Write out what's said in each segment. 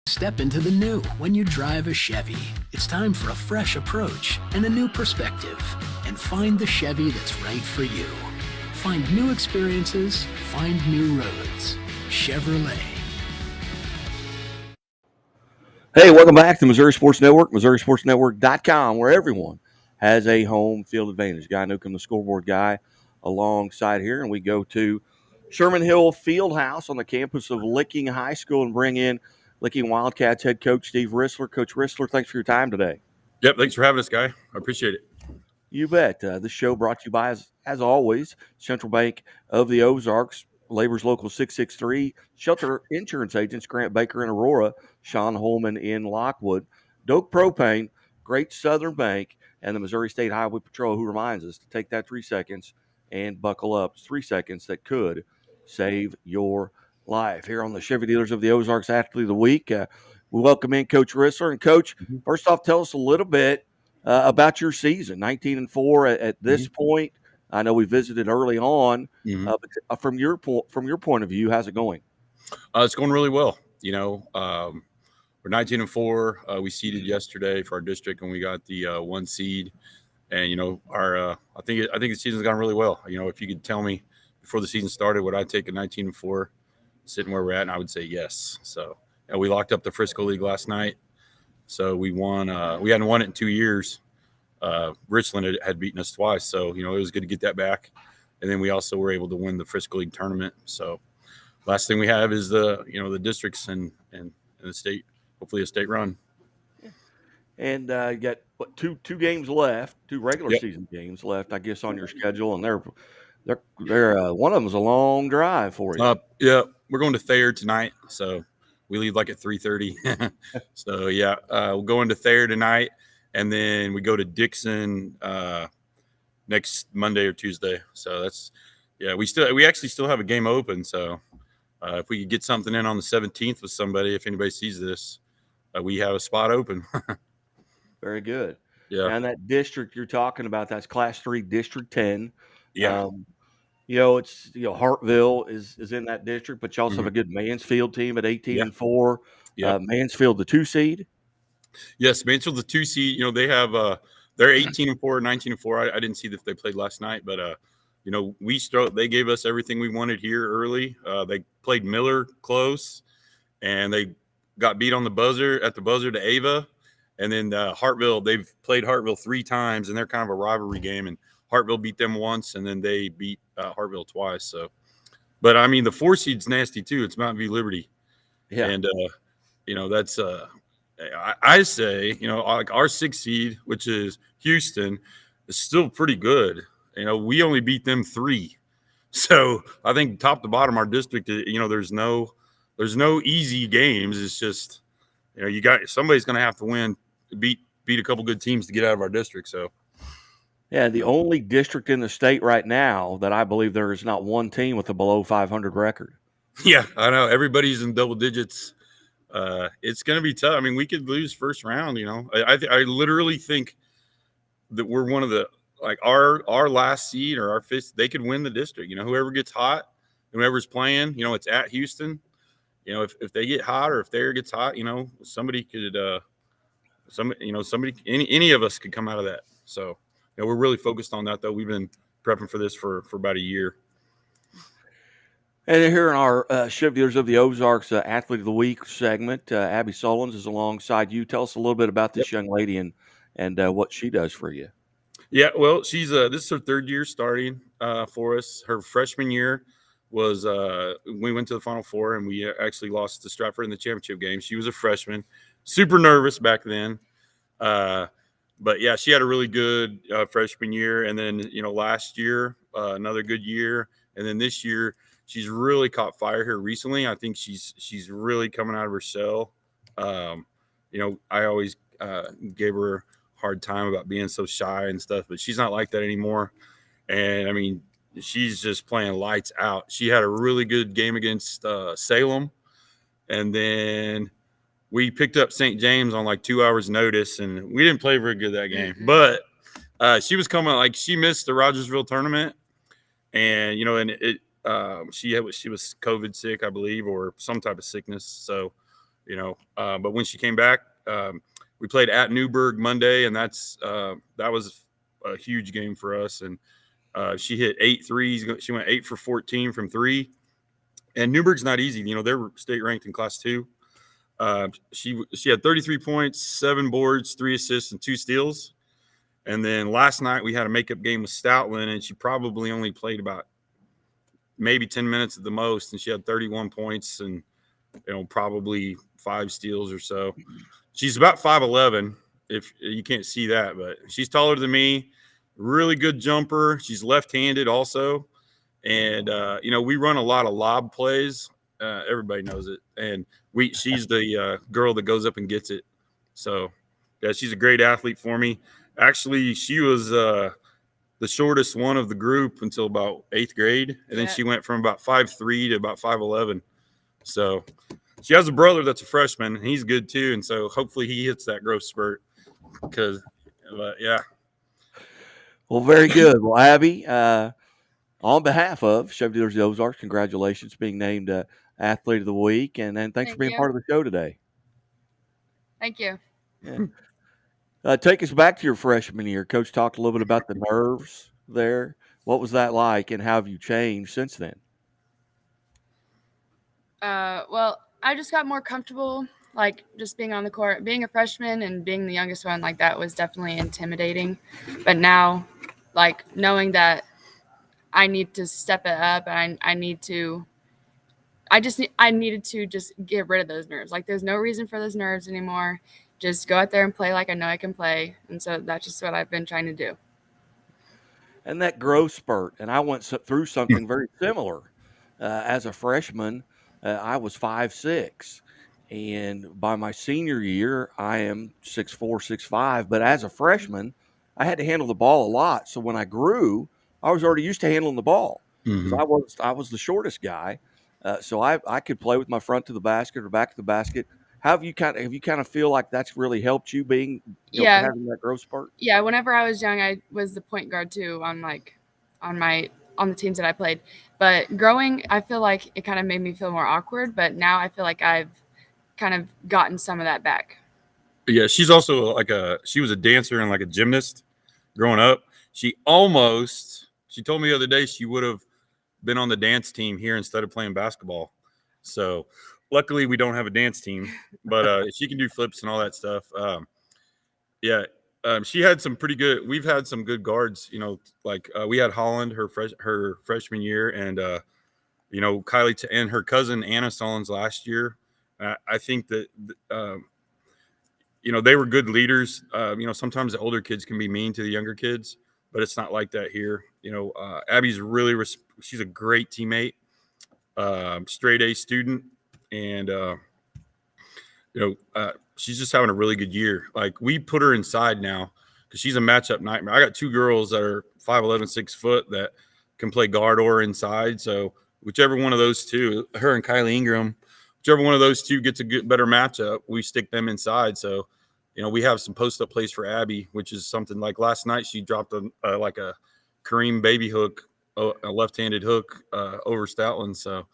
Step into the new when you drive a Chevy. It's time for a fresh approach and a new perspective. And find the Chevy that's right for you. Find new experiences, find new roads. Chevrolet. Hey, welcome back to Missouri Sports Network, MissouriSportsNetwork.com, where everyone has a home field advantage. Guy Newcomb, the scoreboard guy, alongside here. And we go to Sherman Hill Fieldhouse on the campus of Licking High School and bring in Licking Wildcats head coach Steve Rissler. Coach Rissler, thanks for your time today. Yep, thanks for having us, Guy. I appreciate it. You bet. This show brought to you by, as always, Central Bank of the Ozarks, Labor's Local 663, Shelter Insurance Agents, Grant Baker in Aurora, Sean Holman in Lockwood, Doak Propane, Great Southern Bank, and the Missouri State Highway Patrol, who reminds us to take that 3 seconds and buckle up. It's 3 seconds that could save your life. Here on the Chevy Dealers of the Ozarks Athlete of the Week, we welcome in Coach Rissler. And, Coach, first off, tell us a little bit about your season. 19-4 at this point. I know we visited early on. But from your point of view, how's it going? It's going really well. You know, we're 19-4. We seeded yesterday for our district, and we got the 1 seed. And you know, our I think the season's gone really well. You know, if you could tell me before the season started, would I take a 19-4 sitting where we're at? And I would say yes. So and we locked up the Frisco League last night. So we won. We hadn't won it in 2 years. Richland had beaten us twice, so you know it was good to get that back. And then we also were able to win the Frisco League tournament. So last thing we have is the districts and the state, hopefully a state run. And you got two games left, 2 regular season games left, I guess, on your schedule, and they're one of them is a long drive for you. Yeah, we're going to Thayer tonight, so we leave like at 3:30. So yeah, we'll go into Thayer tonight, and then we go to Dixon next Monday or Tuesday. So that's we actually still have a game open. So if we could get something in on the 17th with somebody, if anybody sees this, we have a spot open. Very good. Yeah. And that district you're talking about, that's Class 3 District 10. Yeah. It's Hartville is in that district, but you also have a good Mansfield team at 18-4. Yeah. Mansfield, the 2 seed. Yes, Mansfield, the 2 seed. You know, they have they're 18-4, 19-4. I didn't see if they played last night, but you know, they gave us everything we wanted here early. They played Miller close, and they got beat on the buzzer to Ava. And then Hartville, they've played Hartville 3 times, and they're kind of a rivalry game. And Hartville beat them once, and then they beat Hartville twice. So, but I mean, the 4 seed's nasty too. It's Mountain View Liberty. Yeah. And you know, that's I say, you know, like our 6 seed, which is Houston, is still pretty good. You know, we only beat them 3. So I think top to bottom, our district, you know, there's no easy games. It's just, you know, somebody's going to have to beat a couple good teams to get out of our district. So, yeah, the only district in the state right now that I believe there is not one team with a below 500 record. Yeah, I know everybody's in double digits. It's going to be tough. I mean, we could lose first round. You know, I literally think that we're one of the our last seed or our 5th. They could win the district. You know, whoever gets hot, whoever's playing. You know, it's at Houston. You know, if they get hot or if Thayer gets hot, you know, somebody could, any of us could come out of that. So, you know, we're really focused on that, though. We've been prepping for this for about a year. And here in our Chevy Dealers of the Ozarks Athlete of the Week segment, Abbie Sullins is alongside you. Tell us a little bit about this young lady and what she does for you. Yeah, well, she's this is her 3rd year starting for us. Her freshman year was we went to the Final Four, and we actually lost to Stratford in the championship game. She was a freshman, super nervous back then. But, yeah, she had a really good freshman year. And then, you know, last year, another good year. And then this year, she's really caught fire here recently. I think she's really coming out of her shell. You know, I always gave her a hard time about being so shy and stuff, but she's not like that anymore. And, I mean, she's just playing lights out. She had a really good game against Salem. And then we picked up St. James on like 2 hours notice, and we didn't play very good that game. But she was coming, like, she missed the Rogersville tournament. And, you know, and She was COVID sick, I believe, or some type of sickness. So, but when she came back, we played at Newburgh Monday, and that was a huge game for us. And she hit 8 threes. She went 8 for 14 from 3. And Newburgh's not easy. They're state ranked in Class 2. She had 33 points, 7 boards, 3 assists, and 2 steals. And then last night we had a makeup game with Stoutland, and she probably only played about maybe 10 minutes at the most, and she had 31 points and probably 5 steals or so. She's about 5'11", if you can't see that, but she's taller than me. Really good jumper. She's left-handed also, and we run a lot of lob plays. Everybody knows it, and she's the girl that goes up and gets it. So yeah, she's a great athlete for me. Actually, she was the shortest one of the group until about 8th grade, and then she went from about 5'3" to about 5'11". So she has a brother that's a freshman, and he's good too, and so hopefully he hits that growth spurt. Well, very good. Well, Abbie, on behalf of Chevy Dealers of the Ozarks, congratulations being named Athlete of the Week, and thanks for being part of the show today. Thank you. Yeah. Take us back to your freshman year. Coach talked a little bit about the nerves there. What was that like, and how have you changed since then? Well, I just got more comfortable, like just being on the court. Being a freshman and being the youngest one, like that was definitely intimidating. But now, like knowing that I need to step it up, and I needed to just get rid of those nerves. Like there's no reason for those nerves anymore. Just go out there and play like I know I can play. And so that's just what I've been trying to do. And that growth spurt, and I went through something very similar. As a freshman, I was 5'6", and by my senior year, I am 6'4", 6'5". But as a freshman, I had to handle the ball a lot. So when I grew, I was already used to handling the ball because I was the shortest guy. So I could play with my front to the basket or back to the basket. Have you kind of feel like that's really helped you being having that growth spurt? Yeah, whenever I was young, I was the point guard too on the teams that I played. But growing, I feel like it kind of made me feel more awkward. But now I feel like I've kind of gotten some of that back. Yeah, she's also she was a dancer and like a gymnast growing up. She told me the other day she would have been on the dance team here instead of playing basketball. So luckily we don't have a dance team, but she can do flips and all that stuff. She had some pretty good. We've had some good guards. We had Holland her freshman year, and Kylie and her cousin Anna Sullins last year. I think that they were good leaders. Sometimes the older kids can be mean to the younger kids, but it's not like that here. Abbie's she's a great teammate, straight A student, and she's just having a really good year. Like we put her inside now because she's a matchup nightmare. I got 2 girls that are 5'11", 6 foot that can play guard or inside. So whichever one of those two, her and Kylie Ingram, whichever one of those two gets a better matchup, we stick them inside. So, we have some post-up plays for Abbie, which is something like last night she dropped a Kareem baby hook, a left-handed hook over Stoutland. So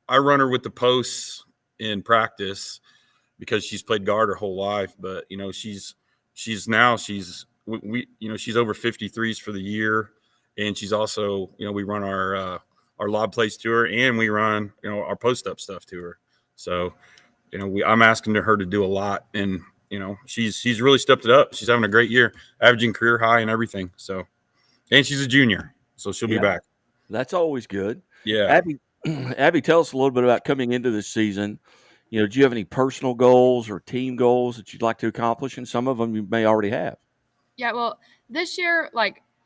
I run her with the posts in practice because she's played guard her whole life, but she's over 53s for the year, and she's also we run our lob plays to her, and we run our post up stuff to her. So I'm asking her to do a lot, and she's really stepped it up. She's having a great year, averaging career high and everything. So, and she's a junior, so she'll be back. That's always good. Yeah, Abbie, tell us a little bit about coming into this season. Do you have any personal goals or team goals that you'd like to accomplish? And some of them you may already have. Yeah, well, this year,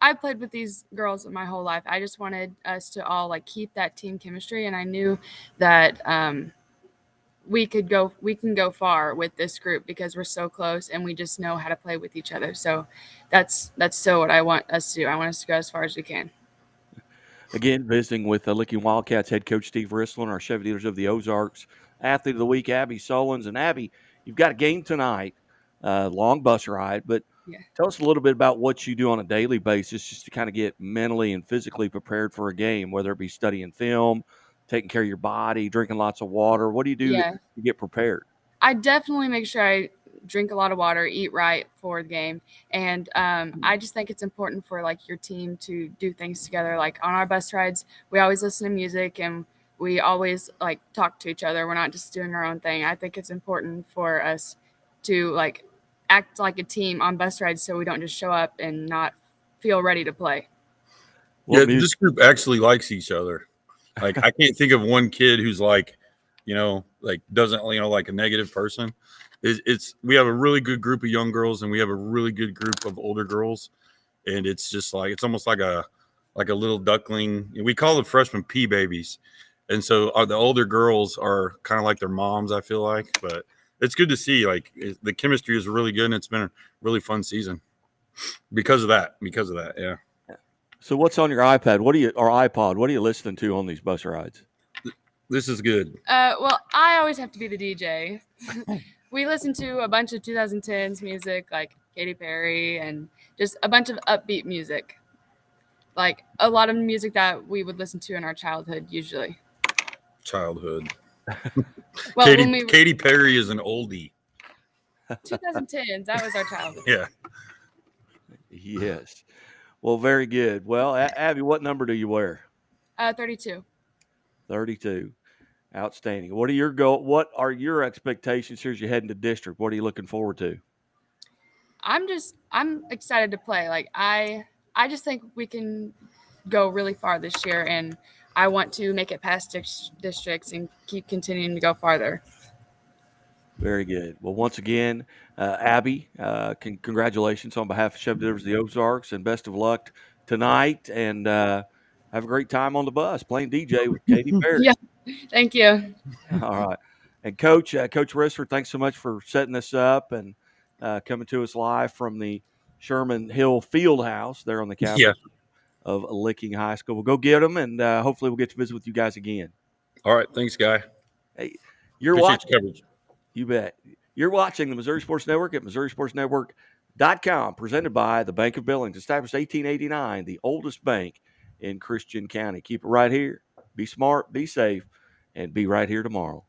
I played with these girls my whole life. I just wanted us to all keep that team chemistry, and I knew that we can go far with this group because we're so close and we just know how to play with each other. So that's so what I want us to do. I want us to go as far as we can. Again, visiting with Licking Wildcats head coach Steve Rissler and our Chevy Dealers of the Ozarks Athlete of the Week, Abbie Sullins. And Abbie, you've got a game tonight, long bus ride, but Yeah. Tell us a little bit about what you do on a daily basis just to kind of get mentally and physically prepared for a game, whether it be studying film, taking care of your body, drinking lots of water. What do you do Yeah. to get prepared? I definitely make sure I drink a lot of water, eat right for the game, and I just think it's important for like your team to do things together. Like on our bus rides, we always listen to music and we always like talk to each other. We're not just doing our own thing. I think it's important for us to like act like a team on bus rides so we don't just show up and not feel ready to play. What Yeah, music? this group actually likes each other. Like I can't think of one kid who's like, like doesn't, like a negative person. It's we have a really good group of young girls and we have a really good group of older girls, and it's just like it's almost like a little duckling. We call the freshmen pea babies, and so the older girls are kind of like their moms. I feel like, but it's good to see. Like the chemistry is really good, and it's been a really fun season because of that. Yeah. So what's on your iPad? Or iPod? What are you listening to on these bus rides? This is good. Well, I always have to be the DJ. We listen to a bunch of 2010s music like Katy Perry and just a bunch of upbeat music. Like a lot of music that we would listen to in our childhood usually. Childhood. Well, Katy Perry is an oldie. 2010s, that was our childhood. Yeah. Yes. Well, very good. Well, Abbie, what number do you wear? 32. 32. Outstanding. What are your expectations here as you head into district? What are you looking forward to? I'm excited to play. Like I just think we can go really far this year, and I want to make it past districts and keep continuing to go farther. Very good. Well, once again, Abbie, congratulations on behalf of Chevy Delivers the Ozarks, and best of luck tonight. And have a great time on the bus playing DJ with Katy Perry. Yeah, thank you. All right. And Coach Rissler, thanks so much for setting this up and coming to us live from the Sherman Hill Field House there on the campus Yeah. of Licking High School. We'll go get them, and hopefully we'll get to visit with you guys again. All right. Thanks, Guy. Hey, you're Appreciate watching. your coverage. You bet. You're watching the Missouri Sports Network at MissouriSportsNetwork.com, presented by the Bank of Billings, established 1889, the oldest bank in Christian County. Keep it right here. Be smart, be safe, and be right here tomorrow.